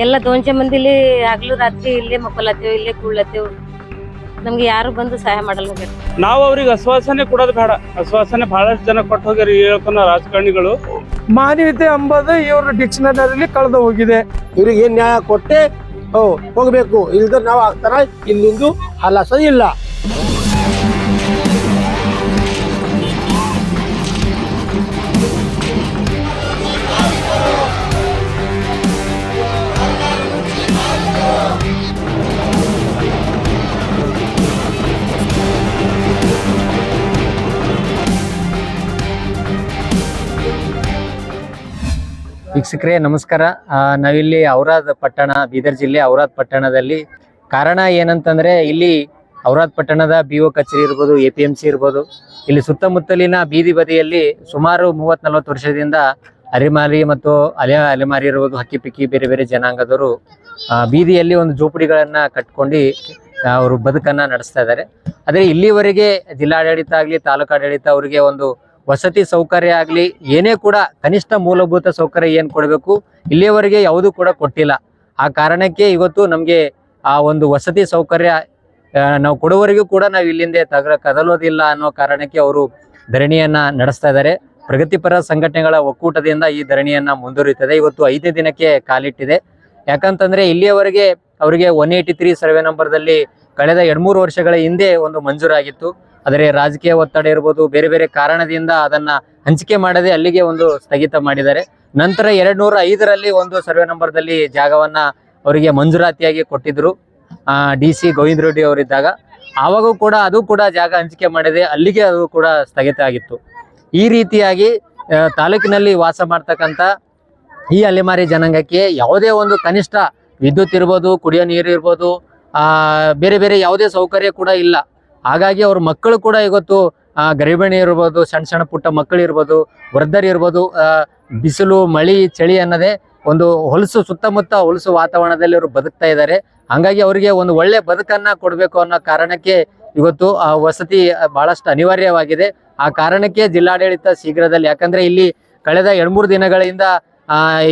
ಎಲ್ಲ 200 ಮಂದಿಲಿ ಹಗಲು ರಾತ್ರಿ ಇಲ್ಲೇ ಮಕ್ಕೊಲತ್ತೇವ್, ಇಲ್ಲೇ ಕೂಡ್ಲತ್ತೇವ್. ನಮ್ಗೆ ಯಾರು ಬಂದು ಸಹಾಯ ಮಾಡಲ್ಲ ಹೋಗ್ಯಾರ. ನಾವು ಅವ್ರಿಗೆ ಆಶ್ವಾಸನೆ ಕೊಡೋದು ಬೇಡ. ಆಶ್ವಾಸನೆ ಬಹಳಷ್ಟು ಜನ ಕೊಟ್ಟು ಹೋಗ್ಯಾರ ಹೇಳ್ತಾನ ರಾಜಕಾರಣಿಗಳು. ಮಾನವೀಯತೆ ಎಂಬುದು ಇವ್ರ ಡಿಕ್ಷನರಿಯಲ್ಲಿ ಕಳೆದು ಹೋಗಿದೆ. ಇವ್ರಿಗೆ ಏನ್ ನ್ಯಾಯ ಕೊಟ್ಟೆ ಹೋಗ್ಬೇಕು, ಇಲ್ದ್ರೆ ನಾವು ಆಗ್ತಾರ ಇಲ್ಲಿಂದು ಹಲಸ ಇಲ್ಲ. ವೀಕ್ಷಕರೇ ನಮಸ್ಕಾರ. ನಾವಿಲ್ಲಿ ಔರಾದ್ ಪಟ್ಟಣ, ಬೀದರ್ ಜಿಲ್ಲೆ ಔರಾದ್ ಪಟ್ಟಣದಲ್ಲಿ ಕಾರಣ ಏನಂತಂದ್ರೆ ಇಲ್ಲಿ ಔರಾದ್ ಪಟ್ಟಣದ BO ಕಚೇರಿ ಇರ್ಬೋದು, APMC ಇರ್ಬೋದು, ಇಲ್ಲಿ ಸುತ್ತಮುತ್ತಲಿನ ಬೀದಿ ಬದಿಯಲ್ಲಿ ಸುಮಾರು 30-40 ವರ್ಷದಿಂದ ಅಲೆಮಾರಿ ಮತ್ತು ಅಲೆಮಾರಿ ಇರ್ಬೋದು, ಹಕ್ಕಿ ಪಿಕ್ಕಿ ಬೇರೆ ಬೇರೆ ಜನಾಂಗದವರು ಬೀದಿಯಲ್ಲಿ ಒಂದು ಜೋಪಡಿಗಳನ್ನ ಕಟ್ಕೊಂಡು ಅವರು ಬದುಕನ್ನ ನಡೆಸ್ತಾ ಇದ್ದಾರೆ. ಆದರೆ ಇಲ್ಲಿವರೆಗೆ ಜಿಲ್ಲಾಡಳಿತ ಆಗಲಿ ತಾಲೂಕು ಆಡಳಿತ ಅವರಿಗೆ ಒಂದು ವಸತಿ ಸೌಕರ್ಯ ಆಗಲಿ ಏನೇ ಕೂಡ ಕನಿಷ್ಠ ಮೂಲಭೂತ ಸೌಕರ್ಯ ಏನು ಕೊಡಬೇಕು ಇಲ್ಲಿಯವರೆಗೆ ಯಾವುದೂ ಕೂಡ ಕೊಟ್ಟಿಲ್ಲ. ಆ ಕಾರಣಕ್ಕೆ ಇವತ್ತು ನಮಗೆ ಆ ಒಂದು ವಸತಿ ಸೌಕರ್ಯ ನಾವು ಕೊಡುವವರೆಗೂ ಕೂಡ ನಾವು ಇಲ್ಲಿಂದ ಕದಲೋದಿಲ್ಲ ಅನ್ನೋ ಕಾರಣಕ್ಕೆ ಅವರು ಧರಣಿಯನ್ನ ನಡೆಸ್ತಾ ಇದ್ದಾರೆ. ಪ್ರಗತಿಪರ ಸಂಘಟನೆಗಳ ಒಕ್ಕೂಟದಿಂದ ಈ ಧರಣಿಯನ್ನ ಮುಂದುವರಿಯುತ್ತದೆ. ಇವತ್ತು 5ನೇ ದಿನಕ್ಕೆ ಕಾಲಿಟ್ಟಿದೆ. ಯಾಕಂತಂದ್ರೆ ಇಲ್ಲಿಯವರೆಗೆ ಅವರಿಗೆ 183 ಸರ್ವೆ ನಂಬರ್ದಲ್ಲಿ ಕಳೆದ 2-3 ವರ್ಷಗಳ ಹಿಂದೆ ಒಂದು ಮಂಜೂರಾಗಿತ್ತು. ಆದರೆ ರಾಜಕೀಯ ಒತ್ತಡ ಇರ್ಬೋದು, ಬೇರೆ ಬೇರೆ ಕಾರಣದಿಂದ ಅದನ್ನ ಹಂಚಿಕೆ ಮಾಡದೆ ಅಲ್ಲಿಗೆ ಒಂದು ಸ್ಥಗಿತ ಮಾಡಿದ್ದಾರೆ. ನಂತರ 205ರಲ್ಲಿ ಒಂದು ಸರ್ವೆ ನಂಬರ್ದಲ್ಲಿ ಜಾಗವನ್ನ ಅವರಿಗೆ ಮಂಜೂರಾತಿಯಾಗಿ ಕೊಟ್ಟಿದ್ರು DC ಗೋವಿಂದ ರೆಡ್ಡಿ ಅವರಿದ್ದಾಗ. ಆವಾಗೂ ಕೂಡ ಅದು ಕೂಡ ಜಾಗ ಹಂಚಿಕೆ ಮಾಡಿದೆ, ಅಲ್ಲಿಗೆ ಅದು ಕೂಡ ಸ್ಥಗಿತ ಆಗಿತ್ತು. ಈ ರೀತಿಯಾಗಿ ತಾಲೂಕಿನಲ್ಲಿ ವಾಸ ಮಾಡ್ತಕ್ಕಂಥ ಈ ಅಲೆಮಾರಿ ಜನಾಂಗಕ್ಕೆ ಯಾವುದೇ ಒಂದು ಕನಿಷ್ಠ ವಿದ್ಯುತ್ ಇರ್ಬೋದು, ಕುಡಿಯೋ ನೀರು ಇರ್ಬೋದು, ಬೇರೆ ಬೇರೆ ಯಾವುದೇ ಸೌಕರ್ಯ ಕೂಡ ಇಲ್ಲ. ಹಾಗಾಗಿ ಅವ್ರ ಮಕ್ಕಳು ಕೂಡ ಇವತ್ತು ಗರ್ಭಿಣಿ ಇರ್ಬೋದು, ಸಣ್ಣ ಸಣ್ಣ ಪುಟ್ಟ ಮಕ್ಕಳು ಇರ್ಬೋದು, ವೃದ್ಧರು ಇರ್ಬೋದು, ಬಿಸಿಲು ಮಳಿ ಚಳಿ ಅನ್ನೋದೇ ಒಂದು ಹೊಲಸು ಸುತ್ತಮುತ್ತ ಹೊಲಸು ವಾತಾವರಣದಲ್ಲಿ ಅವರು ಬದುಕ್ತಾ ಇದ್ದಾರೆ. ಹಂಗಾಗಿ ಅವರಿಗೆ ಒಂದು ಒಳ್ಳೆ ಬದುಕನ್ನ ಕೊಡಬೇಕು ಅನ್ನೋ ಕಾರಣಕ್ಕೆ ಇವತ್ತು ಆ ವಸತಿ ಬಹಳಷ್ಟು ಅನಿವಾರ್ಯವಾಗಿದೆ. ಆ ಕಾರಣಕ್ಕೆ ಜಿಲ್ಲಾಡಳಿತ ಶೀಘ್ರದಲ್ಲಿ, ಯಾಕಂದ್ರೆ ಇಲ್ಲಿ ಕಳೆದ 2-3 ದಿನಗಳಿಂದ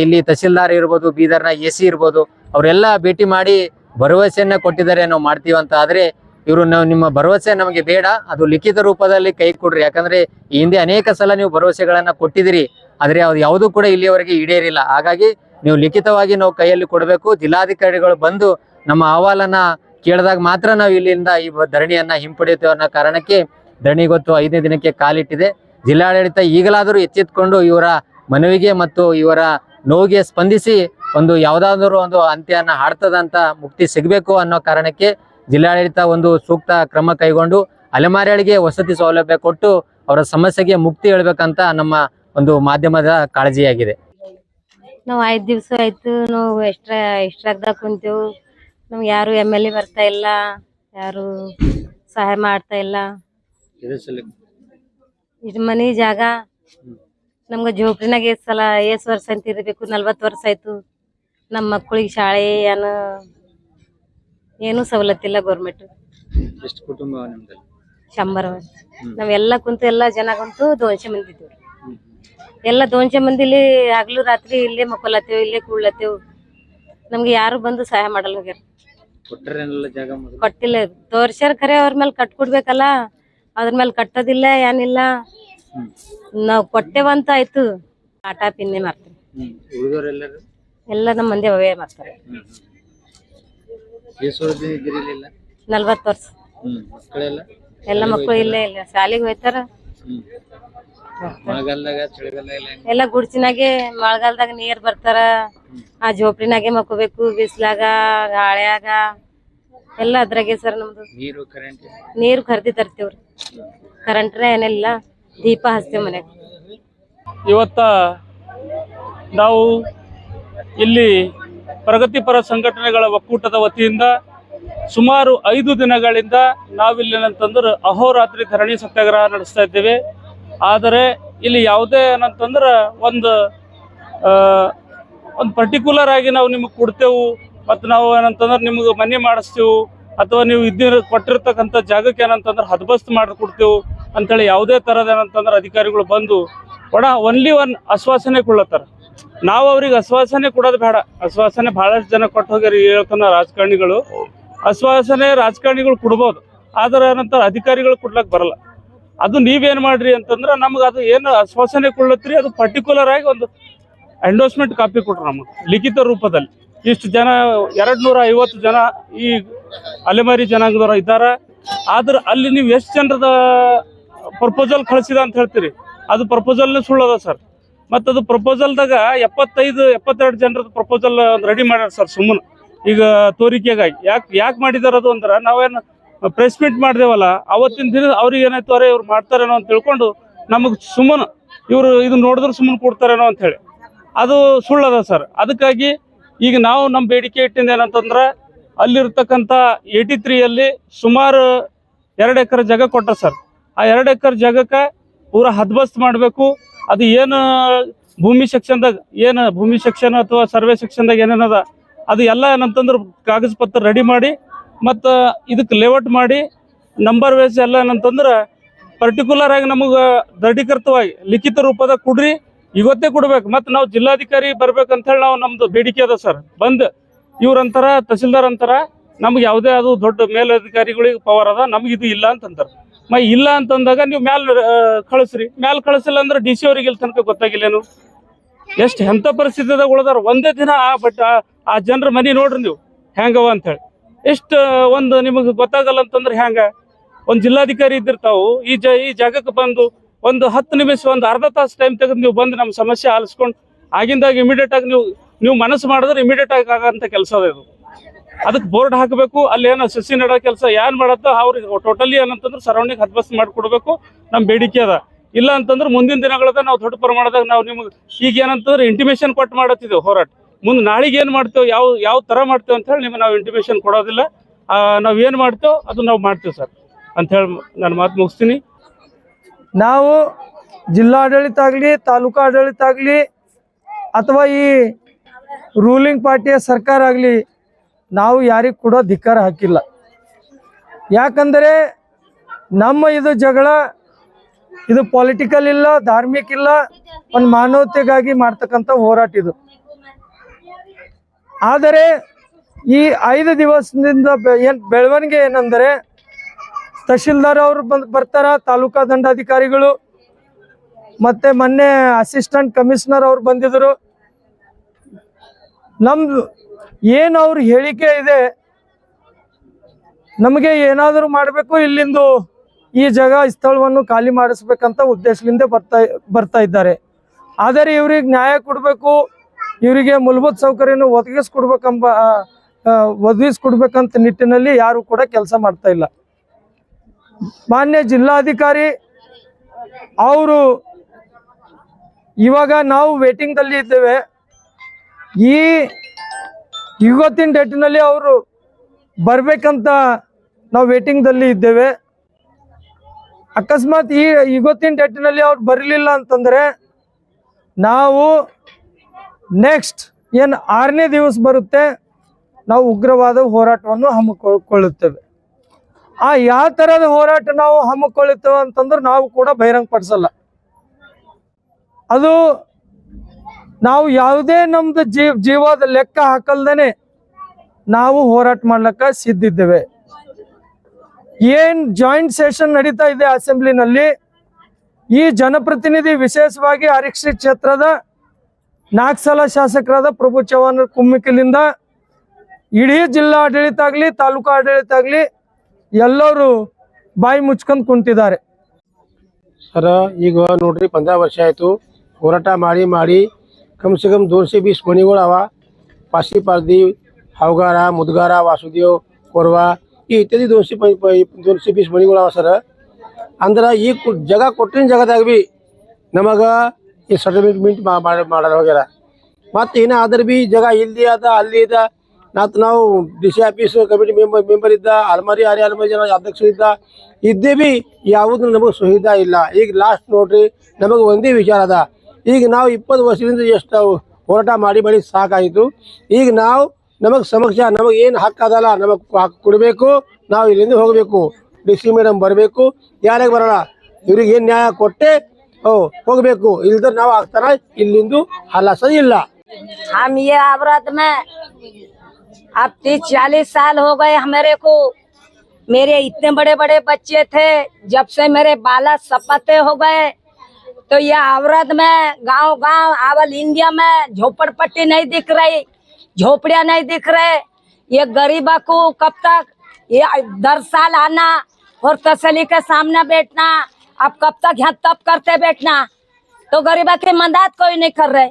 ಇಲ್ಲಿ ತಹಸೀಲ್ದಾರ್ ಇರ್ಬೋದು, ಬೀದರ್ನ AC ಇರ್ಬೋದು, ಅವರೆಲ್ಲ ಭೇಟಿ ಮಾಡಿ ಭರವಸೆಯನ್ನ ಕೊಟ್ಟಿದ್ದಾರೆ ನಾವು ಮಾಡ್ತೀವಿ ಅಂತ. ಆದ್ರೆ ಇವರು ನಿಮ್ಮ ಭರವಸೆ ನಮಗೆ ಬೇಡ, ಅದು ಲಿಖಿತ ರೂಪದಲ್ಲಿ ಕೈ ಕೊಡ್ರಿ. ಯಾಕಂದ್ರೆ ಈ ಹಿಂದೆ ಅನೇಕ ಸಲ ನೀವು ಭರವಸೆಗಳನ್ನ ಕೊಟ್ಟಿದ್ದೀರಿ, ಆದ್ರೆ ಅದು ಯಾವುದೂ ಕೂಡ ಇಲ್ಲಿಯವರೆಗೆ ಈಡೇರಿಲ್ಲ. ಹಾಗಾಗಿ ನೀವು ಲಿಖಿತವಾಗಿ ನಾವು ಕೈಯಲ್ಲಿ ಕೊಡಬೇಕು. ಜಿಲ್ಲಾಧಿಕಾರಿಗಳು ಬಂದು ನಮ್ಮ ಅಹವಾಲನ್ನ ಕೇಳಿದಾಗ ಮಾತ್ರ ನಾವು ಇಲ್ಲಿಂದ ಈ ಧರಣಿಯನ್ನ ಹಿಂಪಡೆಯುತ್ತೇವೆ ಅನ್ನೋ ಕಾರಣಕ್ಕೆ ಧರಣಿ ಇವತ್ತು 5ನೇ ದಿನಕ್ಕೆ ಕಾಲಿಟ್ಟಿದೆ. ಜಿಲ್ಲಾಡಳಿತ ಈಗಲಾದರೂ ಎಚ್ಚೆತ್ಕೊಂಡು ಇವರ ಮನವಿಗೆ ಮತ್ತು ಇವರ ನೋವಿಗೆ ಸ್ಪಂದಿಸಿ ಒಂದು ಯಾವುದಾದ್ರೂ ಒಂದು ಅಂತ್ಯನ ಹಾಡ್ತದಂತ ಮುಕ್ತಿ ಸಿಗಬೇಕು ಅನ್ನೋ ಕಾರಣಕ್ಕೆ ಜಿಲ್ಲಾಡಳಿತ ಒಂದು ಸೂಕ್ತ ಕ್ರಮ ಕೈಗೊಂಡು ಅಲೆಮಾರಿಗಳಿಗೆ ವಸತಿ ಸೌಲಭ್ಯ ಕೊಟ್ಟು ಅವರ ಸಮಸ್ಯೆಗೆ ಮುಕ್ತಿ ಹೇಳ್ಬೇಕಂತ ನಮ್ಮ ಒಂದು ಮಾಧ್ಯಮದ ಕಾಳಜಿಯಾಗಿದೆ. ನಾವು 5 ದಿವಸ ಆಯ್ತು ನಾವು ಎಷ್ಟ್ರಾಗ್ದಾಗ ಕುಂತೇವು. ನಮ್ಗೆ ಯಾರು MLA ಬರ್ತಾ ಇಲ್ಲ, ಯಾರು ಸಹಾಯ ಮಾಡ್ತಾ ಇಲ್ಲ. ಇದು ಮನಿ ಜಾಗ ನಮ್ಗೆ ಜೋಪ್ರಿನಾಗ ಎಷ್ಟ್ ವರ್ಷ ಅಂತ ಇರಬೇಕು, 40 ವರ್ಷ ಆಯ್ತು. ನಮ್ಮ ಮಕ್ಕಳಿಗೆ ಶಾಲೆ ಏನು ಸವಲತ್ತಿಲ್ಲ ಗೌರ್ಮೆಂಟ್. ಎಷ್ಟು ಕುಟುಂಬ ನಿಮ್ದು? 100 ನಾವೆಲ್ಲ ಕುಂತು ಎಲ್ಲ ಜನ ಕುಂತು 200 ಮಂದಿ ಇದ್ದೀವಿ. ಎಲ್ಲ 200 ಮಂದಿಲಿ ಹಗಲು ರಾತ್ರಿ ಇಲ್ಲೇ ಮಕ್ಕೊಲತ್ತೇವ್, ಇಲ್ಲೇ ಕೂಡ್ಲತ್ತೇವ್. ನಮ್ಗೆ ಯಾರು ಬಂದು ಸಹಾಯ ಮಾಡಲ್ಲ ಹೋಗ್ಯಾರ. ಕೊಟ್ಟಿಲ್ಲ, ತೋರ್ಸ್ಯಾರ ಖರೆ ಅವ್ರ ಮೇಲೆ ಕಟ್ಕೊಡ್ಬೇಕಲ್ಲ, ಅದ್ರ ಮೇಲೆ ಕಟ್ಟೋದಿಲ್ಲ ಏನಿಲ್ಲ. ನಾವ್ ಕೊಟ್ಟೇವಂತ ಆಯ್ತು, ಆಟ ಪಿನ್ನೆ ಮಾಡ್ತೀವಿ. ಎಲ್ಲ ನಮ್ಮ ಮಂದಿ ಅವೇ ಮಾಡ್ತಾರೆ. 40 ವರ್ಷ ಎಲ್ಲ ಮಕ್ಕಳು ಇಲ್ಲೇ ಇಲ್ಲ, ಶಾಲೆಗೆ ಹೋಯ್ತಾರ. ಎಲ್ಲ ಗುಡ್ಸಿನಾಗೆ ಮಳೆಗಾಲದಾಗ ನೀರ್ ಬರ್ತಾರ, ಆ ಜೋಪ್ರಿನಾಗೆ ಮಕ್ಕೋಬೇಕು. ಬಿಸ್ಲಾಗ ಗಾಳ್ಯಾಗ ಎಲ್ಲ ಅದ್ರಾಗೆ ಸರ್. ನಮ್ದು ನೀರು ಖರೀದಿ ತರ್ತೀವ್ರಿ, ಕರೆಂಟ್ರ ಏನಿಲ್ಲ, ದೀಪ ಹಚ್ತೇವ್ ಮನ್ಯಾಗ. ಇವತ್ತ ನಾವು ಇಲ್ಲಿ ಪ್ರಗತಿಪರ ಸಂಘಟನೆಗಳ ಒಕ್ಕೂಟದ ವತಿಯಿಂದ ಸುಮಾರು 5 ದಿನಗಳಿಂದ ನಾವಿಲ್ಲೇನಂತಂದ್ರೆ ಅಹೋರಾತ್ರಿ ಧರಣಿ ಸತ್ಯಾಗ್ರಹ ನಡೆಸ್ತಾ ಇದ್ದೇವೆ. ಆದರೆ ಇಲ್ಲಿ ಯಾವುದೇ ಏನಂತಂದ್ರೆ ಒಂದು ಪರ್ಟಿಕ್ಯುಲರ್ ಆಗಿ ನಾವು ನಿಮಗೆ ಕೊಡ್ತೇವೆ ಮತ್ತು ನಾವು ಏನಂತಂದ್ರೆ ನಿಮ್ಗೆ ಮನೆ ಮಾಡಿಸ್ತೇವೆ ಅಥವಾ ನೀವು ಕೊಟ್ಟಿರ್ತಕ್ಕಂಥ ಜಾಗಕ್ಕೆ ಏನಂತಂದ್ರೆ ಹದ್ಬಸ್ತ್ ಮಾಡಿಕೊಡ್ತೇವೆ ಅಂತೇಳಿ ಯಾವುದೇ ಥರದ ಏನಂತಂದ್ರೆ ಅಧಿಕಾರಿಗಳು ಬಂದು ಒನ್ಲಿ ಆಶ್ವಾಸನೆ ಕೊಡ್ಲತ್ತಾರ. ನಾವು ಅವ್ರಿಗೆ ಆಶ್ವಾಸನೆ ಕೊಡೋದು ಬೇಡ. ಆಶ್ವಾಸನೆ ಬಹಳಷ್ಟು ಜನ ಕೊಟ್ಟು ಹೋಗ್ಯಾರ ಹೇಳ್ತಾನ ರಾಜಕಾರಣಿಗಳು. ಆಶ್ವಾಸನೆ ರಾಜಕಾರಣಿಗಳು ಕೊಡ್ಬೋದು, ಆದ್ರೆ ನಂತರ ಅಧಿಕಾರಿಗಳು ಕೊಡ್ಲಕ್ ಬರಲ್ಲ. ಅದು ನೀವೇನ್ ಮಾಡ್ರಿ ಅಂತಂದ್ರೆ ನಮ್ಗೆ ಅದು ಏನು ಆಶ್ವಾಸನೆ ಕೊಡ್ಲತ್ರಿ ಅದು ಪರ್ಟಿಕ್ಯುಲರ್ ಆಗಿ ಒಂದು ಎಂಡೋಸ್ಮೆಂಟ್ ಕಾಪಿ ಕೊಟ್ರು ನಮಗೆ ಲಿಖಿತ ರೂಪದಲ್ಲಿ. ಇಷ್ಟು ಜನ 250 ಜನ ಈ ಅಲೆಮಾರಿ ಜನಾಂಗದವ್ರು ಇದ್ದಾರ. ಆದ್ರೆ ಅಲ್ಲಿ ನೀವು ಎಷ್ಟು ಜನರದ ಪ್ರಪೋಸಲ್ ಕಳಿಸಿದ ಅಂತ ಹೇಳ್ತೀರಿ, ಅದು ಪ್ರಪೋಸಲ್ನೇ ಸುಳ್ಳದ ಸರ್. ಮತ್ತು ಅದು ಪ್ರಪೋಸಲ್ದಾಗ 72 ಜನರದ ಪ್ರಪೋಸಲ್ ರೆಡಿ ಮಾಡ್ಯಾರ ಸರ್ ಸುಮ್ಮನೆ ಈಗ ತೋರಿಕೆಗಾಗಿ. ಯಾಕೆ ಮಾಡಿದಾರ ಅದು ಅಂದ್ರೆ ನಾವೇನು ಪ್ರೆಸ್ ಮೀಟ್ ಮಾಡಿದೇವಲ್ಲ ಅವತ್ತಿನ ದಿನ ಅವ್ರಿಗೆ ಏನಾಯ್ತು ಅರೆ ಇವ್ರು ಮಾಡ್ತಾರೇನೋ ಅಂತ ತಿಳ್ಕೊಂಡು ನಮಗೆ ಸುಮ್ಮನೆ ಇವರು ಇದು ನೋಡಿದ್ರೆ ಸುಮ್ಮನೆ ಕೊಡ್ತಾರೇನೋ ಅಂತ ಹೇಳಿ ಅದು ಸುಳ್ಳದ ಸರ್. ಅದಕ್ಕಾಗಿ ಈಗ ನಾವು ನಮ್ಮ ಬೇಡಿಕೆ ಇಟ್ಟಿಂದ ಏನಂತಂದ್ರೆ ಅಲ್ಲಿರ್ತಕ್ಕಂಥ 83 ಸುಮಾರು 2 ಎಕರೆ ಜಾಗ ಕೊಟ್ಟ ಸರ್. ಆ 2 ಎಕರೆ ಜಾಗಕ್ಕೆ ಪೂರಾ ಹದ್ಬಸ್ತ್ ಮಾಡಬೇಕು. ಅದು ಏನು ಭೂಮಿ ಸೆಕ್ಷನ್ದಾಗ ಏನು ಭೂಮಿ ಸೆಕ್ಷನ್ ಅಥವಾ ಸರ್ವೆ ಸೆಕ್ಷನ್ದಾಗ ಏನೇನದ ಅದು ಎಲ್ಲ ಏನಂತಂದ್ರೆ ಕಾಗಜ ಪತ್ರ ರೆಡಿ ಮಾಡಿ ಮತ್ತು ಇದಕ್ಕೆ ಲೇಔಟ್ ಮಾಡಿ ನಂಬರ್ ವೇಸ್ ಎಲ್ಲ ಏನಂತಂದ್ರೆ ಪರ್ಟಿಕ್ಯುಲರ್ ಆಗಿ ನಮಗೆ ದೃಢೀಕೃತವಾಗಿ ಲಿಖಿತ ರೂಪದಾಗ ಕೊಡ್ರಿ, ಇವತ್ತೇ ಕೊಡ್ಬೇಕು. ಮತ್ತು ನಾವು ಜಿಲ್ಲಾಧಿಕಾರಿ ಬರ್ಬೇಕಂತೇಳಿ ನಾವು ನಮ್ದು ಬೇಡಿಕೆ ಅದ ಸರ್. ಬಂದು ಇವ್ರಂತಾರ ತಹಸೀಲ್ದಾರ್ ಅಂತಾರ ನಮ್ಗೆ ಯಾವುದೇ ಅದು ದೊಡ್ಡ ಮೇಲಧಿಕಾರಿಗಳಿಗೆ ಪವರ್ ಅದ, ನಮ್ಗೆ ಇದು ಇಲ್ಲ ಅಂತಂತಾರೆ. ಇಲ್ಲ ಅಂತಂದಾಗ ನೀವು ಕಳಿಸ್ರಿ. ಕಳಿಸಿಲ್ಲ ಅಂದ್ರೆ DC ಅವ್ರಿಗೆ ಇಲ್ಲಿ ತನಕ ಗೊತ್ತಾಗಿಲ್ಲೇನು ಎಷ್ಟು ಎಂಥ ಪರಿಸ್ಥಿತಿದಾಗ ಉಳ್ದಾರ. ಒಂದೇ ದಿನ ಆ ಜನರ ಮನೆ ನೋಡ್ರಿ ನೀವು ಹೆಂಗವ ಅಂತೇಳಿ. ಎಷ್ಟು ಒಂದು ನಿಮಗೆ ಗೊತ್ತಾಗಲ್ಲ ಅಂತಂದ್ರೆ ಹೆಂಗ? ಒಂದು ಜಿಲ್ಲಾಧಿಕಾರಿ ಇದ್ದಿರ್ತಾವು ಈ ಜಾಗಕ್ಕೆ ಬಂದು ಒಂದು 10 ನಿಮಿಷ ಒಂದು ಅರ್ಧ ತಾಸು ಟೈಮ್ ತೆಗೆದು ನೀವು ಬಂದು ನಮ್ಮ ಸಮಸ್ಯೆ ಆಲಿಸ್ಕೊಂಡು ಆಗಿಂದಾಗ ಇಮಿಡಿಯೇಟ್ ಆಗಿ ನೀವು ಮನಸ್ಸು ಮಾಡಿದ್ರೆ ಇಮಿಡಿಯೇಟ್ ಆಗಿ ಆಗಂತ ಕೆಲಸ ಅದ ಇದು. ಅದಕ್ಕೆ ಬೋರ್ಡ್ ಹಾಕಬೇಕು. ಅಲ್ಲಿ ಏನೋ ಸಸಿ ನೆಡೋ ಕೆಲಸ ಏನ್ ಮಾಡತ್ತೋ ಅವ್ರಿಗೆ ಟೋಟಲಿ ಏನಂತಂದ್ರೆ ಸರೌಂಡಿಂಗ್ ಹದ್ಬಸ್ತ್ ಮಾಡಿಕೊಡ್ಬೇಕು ನಮ್ಮ ಬೇಡಿಕೆ ಅದ. ಇಲ್ಲ ಅಂತಂದ್ರೆ ಮುಂದಿನ ದಿನಗಳದ ನಾವು ದೊಡ್ಡ ಪ್ರಮಾಣದಾಗ ನಾವು ನಿಮ್ಗೆ ಈಗ ಏನಂತಂದ್ರೆ ಇಂಟಿಮೇಷನ್ ಕೊಟ್ಟು ಮಾಡತ್ತಿದ್ದೇವೆ ಹೋರಾಟ. ಮುಂದೆ ನಾಳೆಗೆ ಏನು ಮಾಡ್ತೇವೆ ಯಾವ ಥರ ಮಾಡ್ತೇವೆ ಅಂತ ಹೇಳಿ ನಿಮ್ಗೆ ನಾವು ಇಂಟಿಮೇಷನ್ ಕೊಡೋದಿಲ್ಲ. ನಾವು ಏನು ಮಾಡ್ತೇವೆ ಅದು ನಾವು ಮಾಡ್ತೇವೆ ಸರ್ ಅಂತ ಹೇಳಿ ನಾನು ಮಾತು ಮುಗಿಸ್ತೀನಿ. ನಾವು ಜಿಲ್ಲಾಡಳಿತ ಆಗಲಿ ತಾಲೂಕು ಆಡಳಿತ ಆಗಲಿ ಅಥವಾ ಈ ರೂಲಿಂಗ್ ಪಾರ್ಟಿಯ ಸರ್ಕಾರ ಆಗಲಿ ನಾವು ಯಾರಿಗೆ ಕೂಡ ಧಿಕ್ಕಾರ ಹಾಕಿಲ್ಲ. ಯಾಕಂದರೆ ನಮ್ಮ ಇದು ಜಗಳ ಇದು ಪೊಲಿಟಿಕಲ್ ಇಲ್ಲ, ಧಾರ್ಮಿಕ ಇಲ್ಲ, ಒಂದು ಮಾನವತೆಗಾಗಿ ಮಾಡ್ತಕ್ಕಂಥ ಹೋರಾಟ ಇದು. ಆದರೆ ಈ 5 ದಿವಸದಿಂದ ಬೆಳವಣಿಗೆ ಏನಂದರೆ ತಹಶೀಲ್ದಾರ್ ಅವರು ಬರ್ತಾರ, ತಾಲೂಕಾ ದಂಡಾಧಿಕಾರಿಗಳು ಮತ್ತೆ ಮೊನ್ನೆ ಅಸಿಸ್ಟೆಂಟ್ ಕಮಿಷನರ್ ಅವ್ರು ಬಂದಿದ್ರು. ನಮ್ದು ಏನು ಅವ್ರ ಹೇಳಿಕೆ ಇದೆ, ನಮಗೆ ಏನಾದರೂ ಮಾಡಬೇಕು, ಇಲ್ಲಿಂದು ಈ ಜಾಗ ಸ್ಥಳವನ್ನು ಖಾಲಿ ಮಾಡಿಸ್ಬೇಕಂತ ಉದ್ದೇಶದಿಂದ ಬರ್ತಾ ಇದ್ದಾರೆ. ಆದರೆ ಇವ್ರಿಗೆ ನ್ಯಾಯ ಕೊಡಬೇಕು, ಇವರಿಗೆ ಮೂಲಭೂತ ಸೌಕರ್ಯನ ಒದಗಿಸ್ಕೊಡ್ಬೇಕಂತ ನಿಟ್ಟಿನಲ್ಲಿ ಯಾರು ಕೂಡ ಕೆಲಸ ಮಾಡ್ತಾ ಇಲ್ಲ. ಮಾನ್ಯ ಜಿಲ್ಲಾಧಿಕಾರಿ ಅವರು ಇವಾಗ ನಾವು ವೇಟಿಂಗ್ದಲ್ಲಿ ಇದ್ದೇವೆ. ಇವತ್ತಿನ ಡೇಟಿನಲ್ಲಿ ಅವರು ಬರಬೇಕಂತ ನಾವು ವೇಟಿಂಗ್ದಲ್ಲಿ ಇದ್ದೇವೆ. ಅಕಸ್ಮಾತ್ ಇವತ್ತಿನ ಡೇಟಿನಲ್ಲಿ ಅವ್ರು ಬರಲಿಲ್ಲ ಅಂತಂದರೆ ನಾವು ನೆಕ್ಸ್ಟ್ ಏನು 6ನೇ ದಿವಸ ಬರುತ್ತೆ ನಾವು ಉಗ್ರವಾದ ಹೋರಾಟವನ್ನು ಹಮ್ಮಿಕೊಳ್ಳುತ್ತೇವೆ. ಯಾವ ಥರದ ಹೋರಾಟ ನಾವು ಹಮ್ಮಿಕೊಳ್ಳುತ್ತೇವೆ ಅಂತಂದ್ರೆ ನಾವು ಕೂಡ ಬಹಿರಂಗಪಡಿಸಲ್ಲ. ಅದು ನಾವು ಯಾವುದೇ ನಮ್ದು ಜೀವದ ಲೆಕ್ಕ ಹಾಕಲ್ದೇನೆ ನಾವು ಹೋರಾಟ ಮಾಡ್ಲಿಕ್ಕೆ ಸಿದ್ಧಿದ್ದೇವೆ. ಏನು ಜಾಯಿಂಟ್ ಸೆಷನ್ ನಡೀತಾ ಇದೆ ಅಸೆಂಬ್ಲಿನಲ್ಲಿ, ಈ ಜನಪ್ರತಿನಿಧಿ ವಿಶೇಷವಾಗಿ ಅರಿಕ್ಷಿ ಕ್ಷೇತ್ರದ 4 ಸಲ ಶಾಸಕರಾದ ಪ್ರಭು ಚವ್ಹಾಣ್ ಕುಮ್ಮಕ್ಕಿಲಿಂದ ಇಡೀ ಜಿಲ್ಲಾ ಆಡಳಿತ ಆಗಲಿ ತಾಲೂಕು ಆಡಳಿತ ಆಗಲಿ ಎಲ್ಲರೂ ಬಾಯಿ ಮುಚ್ಕೊಂಡು ಕುಂತಿದ್ದಾರೆ. ಸರ್ ಈಗ ನೋಡ್ರಿ 15 ವರ್ಷ ಆಯಿತು ಹೋರಾಟ ಮಾಡಿ ಕಮ್ ಸೆ ಕಮ್ 220 ಮನೆಗಳು ಅವ. ಪಾಸಿ ಪಾರ್ದಿ, ಹಾವಗಾರ, ಮುದ್ಗಾರ, ವಾಸುದೇವ್, ಕೊರ್ವಾ ಈ ಇತ್ಯಾದಿ 220 ಮನೆಗಳು ಅವ ಸರ್. ಅಂದ್ರೆ ಈ ಜಾಗ ಕೊಟ್ಟಿನ ಜಾಗದಾಗ ಭೀ ನಮಗೆ ಈ ಸರ್ಟಿಫಿಕೇಟ್ ಮಾಡಾರ ಹೋಗ್ಯಾರ. ಮತ್ತು ಏನೋ ಆದ್ರೆ ಭೀ ಜಾಗ ಇಲ್ಲಿ ಅದ ಅಲ್ಲಿ ಇದ. ನಾವು DC ಆಫೀಸ್ ಕಮಿಟಿ ಮೆಂಬರ್ ಇದ್ದ, ಅಲ್ಮಾರಿ ಜನ ಅಧ್ಯಕ್ಷ ಇದ್ದೇ ಭೀ ಯಾವುದು ನಮಗೆ ಸುವಿಧಾ ಇಲ್ಲ. ಈಗ ಲಾಸ್ಟ್ ನೋಡ್ರಿ ನಮಗೆ ಒಂದೇ ವಿಚಾರ ಅದ. ಈಗ ನಾವು 20 ವರ್ಷದಿಂದ ಎಷ್ಟು ಹೋರಾಟ ಮಾಡಿ ಸಾಕಾಯಿತು. ಈಗ ನಮಗೆ ಸಮಕ್ಷ ನಮಗೆ ಏನು ಹಕ್ಕು ಅದಲ್ಲ ನಮಗೆ ಹಕ್ಕು ಕೊಡಬೇಕು. ನಾವು ಇಲ್ಲಿಂದ ಹೋಗಬೇಕು, DC ಮೇಡಮ್ ಬರಬೇಕು, ಯಾರಿಗೆ ಬರೋಲ್ಲ ಇವ್ರಿಗೆ ಏನು ನ್ಯಾಯ ಕೊಟ್ಟೆ ಹೋಗ್ಬೇಕು, ಇಲ್ದ್ರ ನಾವು ಆಗ್ತಾರ ಇಲ್ಲಿಂದು ಹಲಾಸ ಇಲ್ಲ. हम ये औरत में अब 30-40 साल हो गए हमारे को। मेरे इतने बड़े बड़े बच्चे थे, जब से मेरे बाला सपते हो गए तो ये औरत में गांव गांव आवल इंडिया में झोपड़पट्टी नहीं दिख रही, झोपड़ियां नहीं दिख रहे। ये गरीबा को कब तक ये 10 साल आना और तसली के सामने बैठना, अब कब तक यहाँ तप करते बैठना? तो गरीबा की मदद कोई नहीं कर रहे।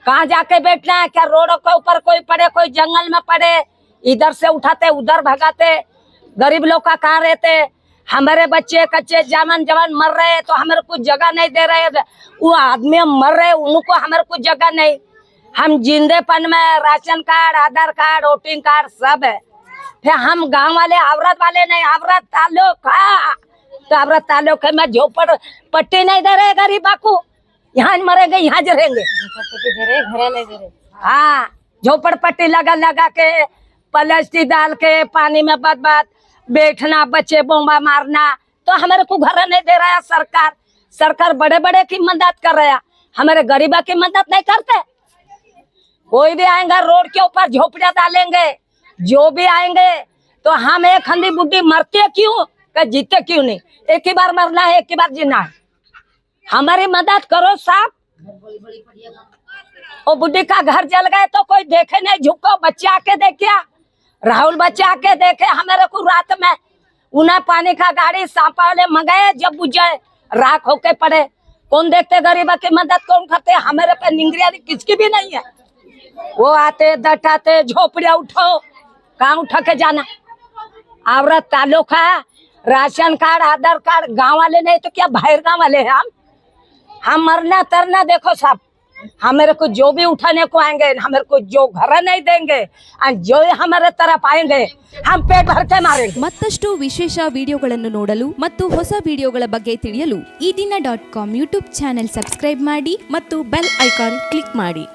कहाँ जाके बैठना है? क्या रोडों के ऊपर कोई पड़े, कोई जंगल में पड़े, इधर से उठाते उधर भगाते। गरीब लोग का कहाँ रहते? हमारे बच्चे कच्चे जवान मर रहे तो हमारे कुछ जगह नहीं दे रहे। वो आदमी मर रहे उनको हमारे कुछ जगह नहीं। हम जिंदेपन में राशन कार्ड, आधार कार्ड, वोटिंग कार्ड सब है। फिर हम गांव वाले औरत वाले नहीं, औरत ताल्लुक तो औरत ताल्लुक में झोपड़ पट्टी नहीं दे रहे गरीबा को। यहाँ मरेंगे, यहाँ जरेंगे। हाँ, झोपड़पट्टी लगा लगा के प्लास्टिक डाल के पानी में बद बैठना, बच्चे बोंबा मारना, तो हमारे को घर नहीं दे रहा है सरकार। सरकार बड़े बड़े की मदद कर रहा है, हमारे गरीबा की मदद नहीं करते। कोई भी आएगा रोड के ऊपर झोपड़ियां डालेंगे, जो भी आएंगे तो हम एक हंदी बुढ़ी मरते क्यों, जीते क्यों नहीं? एक ही बार मरना है, एक ही बार जीना है। हमारी मदद करो साहब। वो बुढ़ी का घर जल गए तो कोई देखे नहीं, झुको बच्चे आके देखिया, राहुल बच्चे आके देखे हमारे को रात में उन्हें पानी का गाड़ी सांपा वाले मंगाए, जब बुझे राख होके पड़े। कौन देखते गरीबा की मदद, कौन करते? हमारे पे निंगरिया किसकी भी नहीं है। वो आते दटाते झोपड़िया उठो, कहाँ उठा के जाना? औरत ताल्लुक है, राशन कार्ड, आधार कार्ड गांव वाले नहीं तो क्या बाहर गांव वाले हैं हम मरना तरना देखो साहब। हमारे को जो भी उठाने को आएंगे, हमारे को जो घर नहीं देंगे और जो हमारे तरफ आएंगे हम पेट भर के मारेंगे। ಮತ್ತಷ್ಟು ವಿಶೇಷ ವಿಡಿಯೋಗಳನ್ನು ನೋಡಲು ಮತ್ತು ಹೊಸ ವಿಡಿಯೋಗಳ ಬಗ್ಗೆ ತಿಳಿಯಲು ಈ ದಿನ .com ಯೂಟ್ಯೂಬ್ ಚಾನೆಲ್ ಸಬ್ಸ್ಕ್ರೈಬ್ ಮಾಡಿ ಮತ್ತು ಬೆಲ್ ಐಕಾನ್ ಕ್ಲಿಕ್ ಮಾಡಿ.